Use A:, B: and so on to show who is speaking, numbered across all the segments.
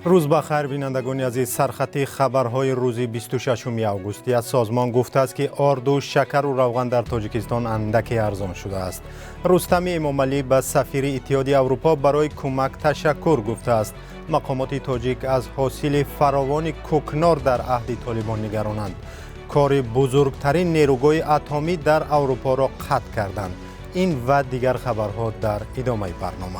A: روز بخیر بینندگان عزیز، سرخط خبرهای روز 26 آگوست از سازمان گفته است که آرد و شکر و روغن در تاجیکستان اندکی ارزان شده است. رستم امامعلی به سفیر اتحادیه اروپا برای کمک تشکر گفته است. مقامات تاجیک از حاصل فراوان کوکنار در عهد طالبان نگرانند. کار بزرگترین نیروگاه اتمی در اروپا را قطع کردند. این و دیگر خبرها در ادامه برنامه.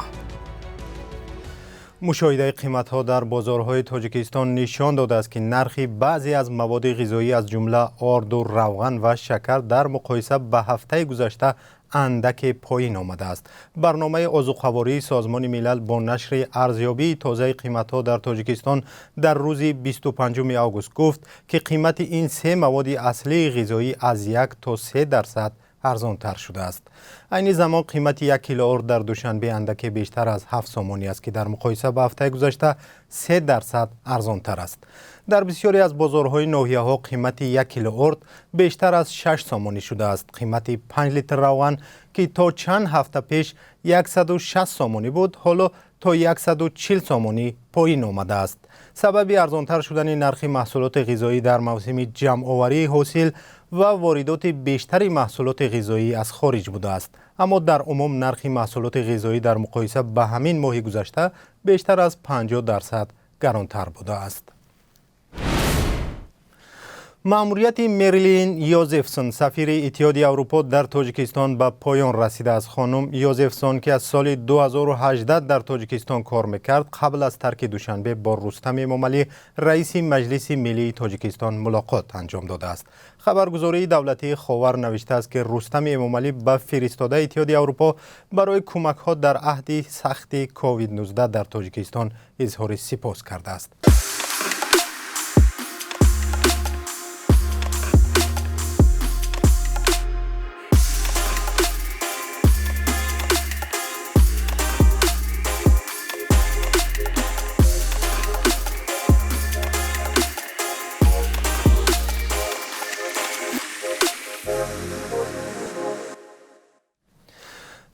A: مشاهده قیمت‌ها در بازارهای تاجیکستان نشان داده است که نرخ بعضی از مواد غذایی از جمله آرد و روغن و شکر در مقایسه به هفته گذشته اندک پایین آمده است. برنامه آذوقه‌واری سازمان ملل با نشر ارزیابی تازه قیمت‌ها در تاجیکستان در روز 25 آگوست گفت که قیمت این سه مواد اصلی غذایی از 1 تا 3% ارزان تر شده است. این زمان قیمت 1 کیلو آرد در دوشنبه اندک بیشتر از 7 سامانی است که در مقایسه با هفته گذشته 3% ارزان تر است. در بسیاری از بازارهای ناحیه ها قیمت 1 کیلو آرد بیشتر از 6 سامانی شده است. قیمت 5 لیتر روغن که تا چند هفته پیش 160 سامانی بود، حالا تا 140 سامانی پایین آمده است. سبب ارزانتر شدن نرخ محصولات غذایی در موسم جمع آوری حاصل و واردات بیشتری محصولات غذایی از خارج بوده است. اما در عموم نرخ محصولات غذایی در مقایسه به همین ماه گذشته بیشتر از 50% گرانتر بوده است. مأموریت مریلین یوزفسون سفیر اتحادیه اروپا در تاجیکستان به پایان رسیده است. خانم یوزفسون که از سال 2018 در تاجیکستان کار میکرد قبل از ترک دوشنبه با رستم امامعلی رئیس مجلس ملی تاجیکستان ملاقات انجام داده است. خبرگزاری دولتی خاور نوشته است که رستم امامعلی به فرستاده اتحادیه اروپا برای کمک ها در عهد سخت کووید 19 در تاجیکستان اظهار سپاس کرده است.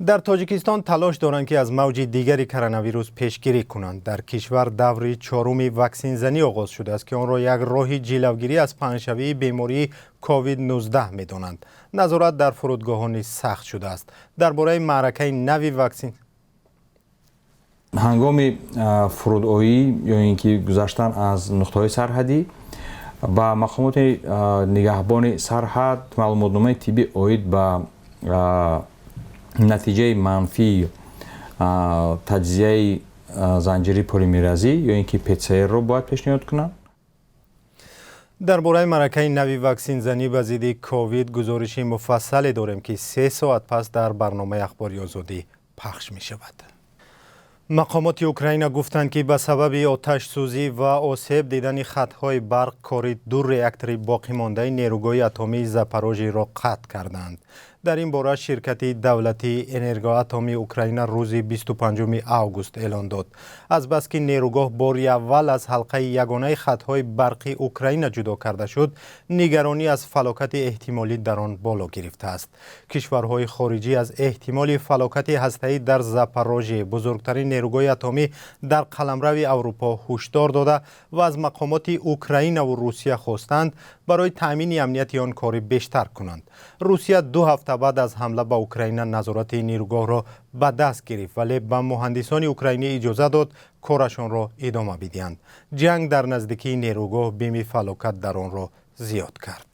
A: در تاجیکستان تلاش دارند که از موج دیگری کرونا ویروس پیشگیری کنند. در کشور دور چهارم واکسن زنی آغاز شده است که آن را یک راه جلوگیری از پنهشوی بیماری کووید 19 می‌دانند. نظارت در فرودگاهان سخت شده است. درباره معرکه نوی واکسن
B: هنگام فرودآیی یا اینکه گذشتن از نقطه‌های سرحدی با مقامات نگهبان سرحد معلوماتنامه طبی عاید به نتیجه منفی تجزیه زنجیره پلیمرازی یا اینکه PCR رو باید پیشنهاد کنند.
A: درباره معرکه نوی واکسن زنی به ضد کووید گزارش مفصلی داریم که 3 ساعت پس در برنامه اخباری آزادی پخش می شود. مقامات اوکراین گفتند که به سبب آتش سوزی و آسیب دیدن خطهای برق کار 2 راکتور باقی مانده نیروگاه اتمی زاپاروژی را قطع کردند. در این باره شرکت دولتی انرژی اتمی اوکراین روز 25 آگوست اعلام داد. از بس که نیروگاه باری اول از حلقه یگانه خطهای برقی اوکراین جدا کرده شد، نگرانی از فلاکت احتمالی در آن بالا گرفته است. کشورهای خارجی از احتمال فلاکت هسته‌ای در زاپاروژی بزرگترین نیروگاه اتمی در قلمرو اروپا هشدار داده و از مقامات اوکراین و روسیه خواستند برای تأمین امنیت آن کار بیشتر کنند. روسیه 2 هفته بعد از حمله به اوکراین نظارت نیروگاه را به دست گرفت، ولی به مهندسان اوکراینی اجازه داد کارشان را ادامه بدهند. جنگ در نزدیکی نیروگاه بیم فلاکت در آن را زیاد کرد.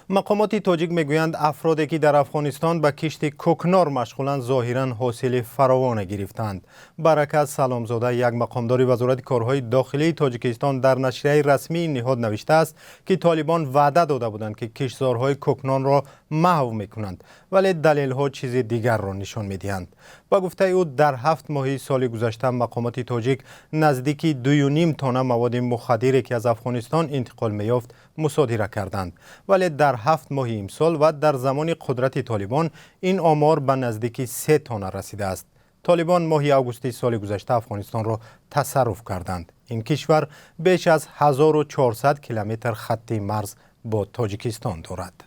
A: مقامات تاجیک میگویند افرادی که در افغانستان به کشت کوکنار مشغولند ظاهرا حاصل فراوان گرفتند. برکت سلامزاده یک مقامدار وزارت کارهای داخلی تاجیکستان در نشریه رسمی این نهاد نوشته است که طالبان وعده داده بودند که کشتزارهای کوکنار را محو میکنند، ولی دلیل‌ها چیز دیگر را نشان میدهند. با گفته او در 7 ماه سال گذشته مقامات تاجیک نزدیکی 2.5 تن مواد مخدری که از افغانستان انتقال می‌یافت مصادره کردند، ولی در 7 ماه امسال و در زمان قدرت طالبان این آمار به نزدیکی 3 تن رسیده است. طالبان ماه آگوست سال گذشته افغانستان را تصرف کردند. این کشور بیش از 1400 کیلومتر خط مرز با تاجیکستان دارد.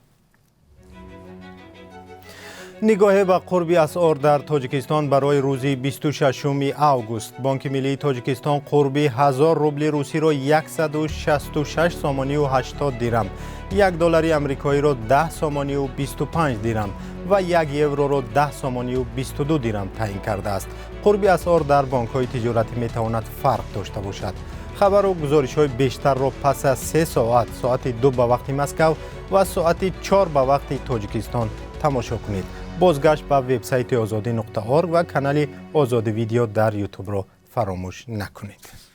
A: نگاه به قرب اسعار در تاجیکستان برای روز 26 آگوست بانک ملی تاجیکستان قرب 1000 روبل روسی را 166 سامانی و 80 درم، یک دلار آمریکایی را 10 سامانی و 25 درم و یک یورو را 10 سامانی و 22 درم تعیین کرده است. قرب اسعار در بانک‌های تجارتی می‌تواند فرق داشته باشد. خبر و گزارش‌های بیشتر را پس از 3 ساعت، ساعت 2 به وقت مسکو و ساعت 4 به وقت تاجیکستان تماشا کنید. بازگشت به وبسایت azadi.org و کانال آزادی ویدیو در یوتیوب را فراموش نکنید.